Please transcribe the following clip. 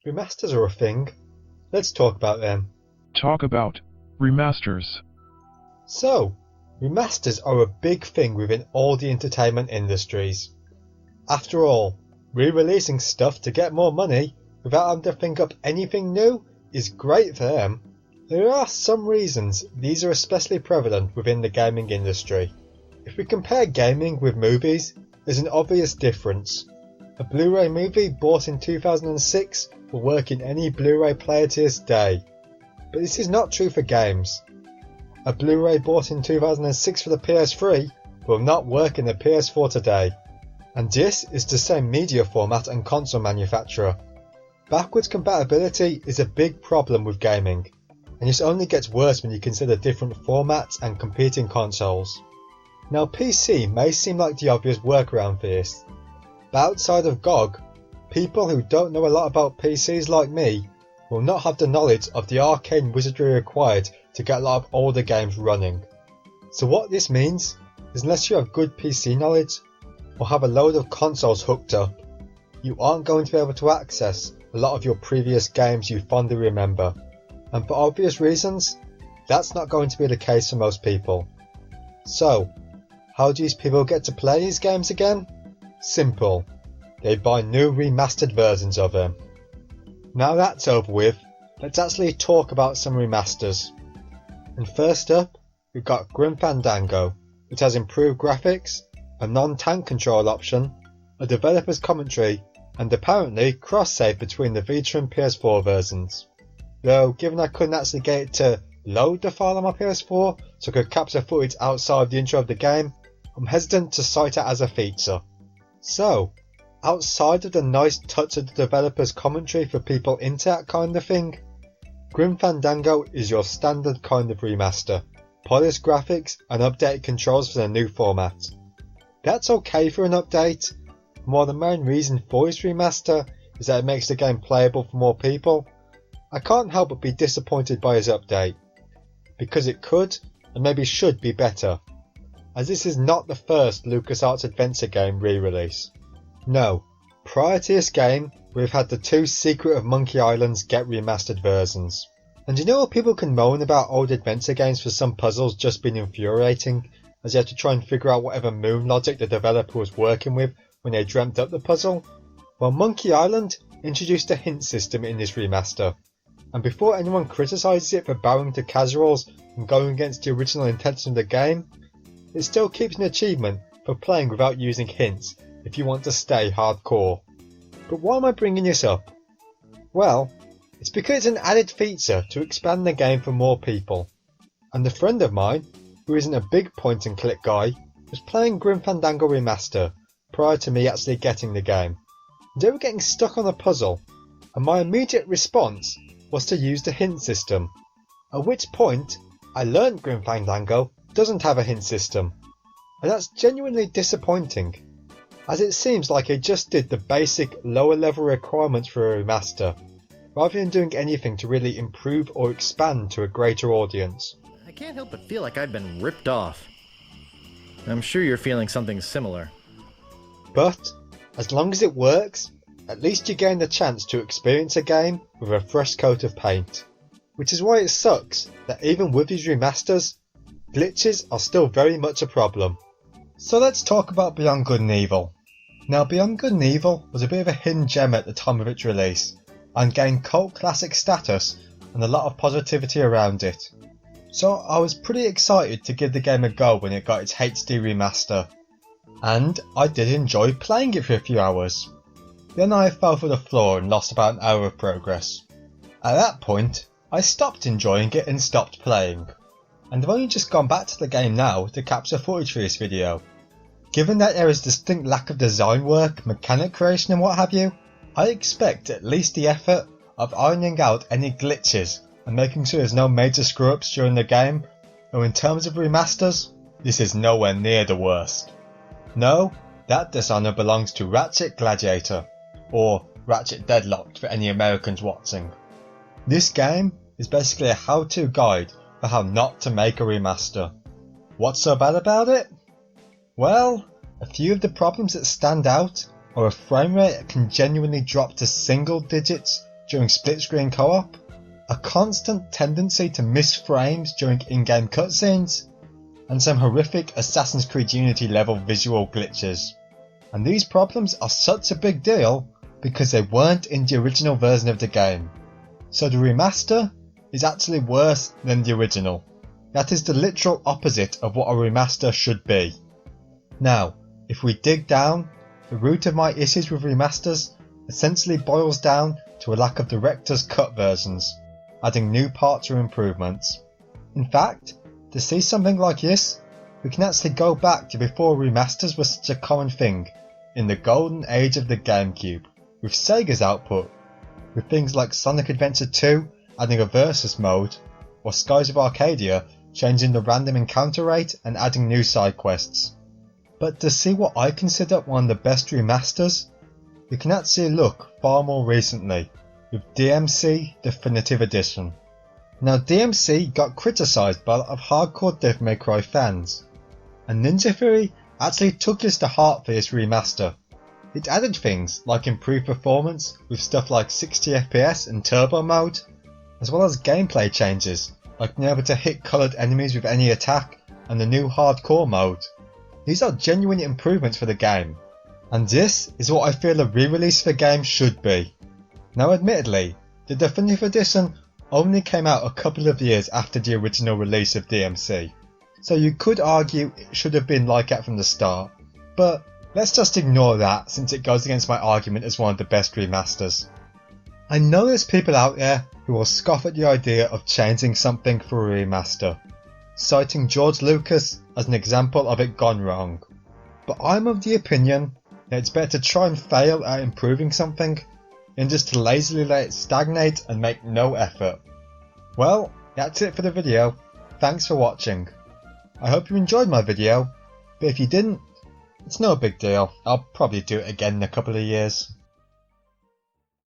Remasters are a thing. Let's talk about them. Talk about remasters. So, remasters are a big thing within all the entertainment industries. After all, re-releasing stuff to get more money without having to think up anything new is great for them. There are some reasons these are especially prevalent within the gaming industry. If we compare gaming with movies, there's an obvious difference. A Blu-ray movie bought in 2006 will work in any Blu-ray player to this day. But this is not true for games. A Blu-ray bought in 2006 for the PS3 will not work in the PS4 today. And this is the same media format and console manufacturer. Backwards compatibility is a big problem with gaming, and this only gets worse when you consider different formats and competing consoles. Now PC may seem like the obvious workaround for this, but outside of GOG, people who don't know a lot about PCs like me will not have the knowledge of the arcane wizardry required to get a lot of older games running. So what this means is unless you have good PC knowledge, or have a load of consoles hooked up, you aren't going to be able to access a lot of your previous games you fondly remember. And for obvious reasons, that's not going to be the case for most people. So, how do these people get to play these games again? Simple. They buy new remastered versions of them. Now that's over with, let's actually talk about some remasters. And first up, we've got Grim Fandango, which has improved graphics, a non-tank control option, a developer's commentary, and apparently cross-save between the Vita and PS4 versions. Though, given I couldn't actually get it to load the file on my PS4 so I could capture footage outside the intro of the game, I'm hesitant to cite it as a feature. So, outside of the nice touch of the developer's commentary for people into that kind of thing, Grim Fandango is your standard kind of remaster. Polished graphics and updated controls for the new format. That's okay for an update, and while the main reason for this remaster is that it makes the game playable for more people, I can't help but be disappointed by his update, because it could and maybe should be better, as this is not the first LucasArts adventure game re-release. No, prior to this game we've had the two Secret of Monkey Islands Get Remastered versions. And you know what people can moan about old adventure games for some puzzles just being infuriating, as you have to try and figure out whatever moon logic the developer was working with when they dreamt up the puzzle? Well, Monkey Island introduced a hint system in this remaster, and before anyone criticises it for bowing to casuals and going against the original intention of the game, it still keeps an achievement for playing without using hints if you want to stay hardcore. But why am I bringing this up? Well, it's because it's an added feature to expand the game for more people, and a friend of mine, who isn't a big point and click guy, was playing Grim Fandango Remaster prior to me actually getting the game. They were getting stuck on a puzzle, and my immediate response was to use the hint system, at which point I learnt Grim Fandango doesn't have a hint system, and that's genuinely disappointing, as it seems like it just did the basic lower level requirements for a remaster, rather than doing anything to really improve or expand to a greater audience. I can't help but feel like I've been ripped off. I'm sure you're feeling something similar. But, as long as it works, at least you gain the chance to experience a game with a fresh coat of paint. Which is why it sucks that even with these remasters, glitches are still very much a problem. So let's talk about Beyond Good and Evil. Now Beyond Good and Evil was a bit of a hidden gem at the time of its release, and gained cult classic status and a lot of positivity around it. So I was pretty excited to give the game a go when it got its HD remaster, and I did enjoy playing it for a few hours. Then I fell to the floor and lost about an hour of progress. At that point, I stopped enjoying it and stopped playing, and I've only just gone back to the game now to capture footage for this video. Given that there is distinct lack of design work, mechanic creation and what have you, I expect at least the effort of ironing out any glitches and making sure there's no major screw-ups during the game, though in terms of remasters, this is nowhere near the worst. No, that dishonour belongs to Ratchet Gladiator, or Ratchet Deadlocked for any Americans watching. This game is basically a how-to guide for how not to make a remaster. What's so bad about it? Well, a few of the problems that stand out are a frame rate that can genuinely drop to single digits during split screen co-op, a constant tendency to miss frames during in-game cutscenes, and some horrific Assassin's Creed Unity level visual glitches. And these problems are such a big deal because they weren't in the original version of the game. So the remaster is actually worse than the original. That is the literal opposite of what a remaster should be. Now, if we dig down, the root of my issues with remasters essentially boils down to a lack of director's cut versions, adding new parts or improvements. In fact, to see something like this, we can actually go back to before remasters were such a common thing, in the golden age of the GameCube, with Sega's output, with things like Sonic Adventure 2 adding a versus mode, or Skies of Arcadia changing the random encounter rate and adding new side quests. But to see what I consider one of the best remasters, we can actually look far more recently, with DMC Definitive Edition. Now DMC got criticised by a lot of hardcore Devil May Cry fans, and Ninja Theory actually took this to heart for this remaster. It added things like improved performance with stuff like 60 FPS and turbo mode, as well as gameplay changes like being able to hit coloured enemies with any attack and the new hardcore mode. These are genuine improvements for the game, and this is what I feel a re-release for the game should be. Now admittedly, the Definitive Edition only came out a couple of years after the original release of DMC, so you could argue it should have been like that from the start, but let's just ignore that since it goes against my argument as one of the best remasters. I know there's people out there who will scoff at the idea of changing something for a remaster, citing George Lucas as an example of it gone wrong, but I'm of the opinion that it's better to try and fail at improving something than just to lazily let it stagnate and make no effort. Well, that's it for the video. Thanks for watching. I hope you enjoyed my video, but if you didn't, it's no big deal. I'll probably do it again in a couple of years.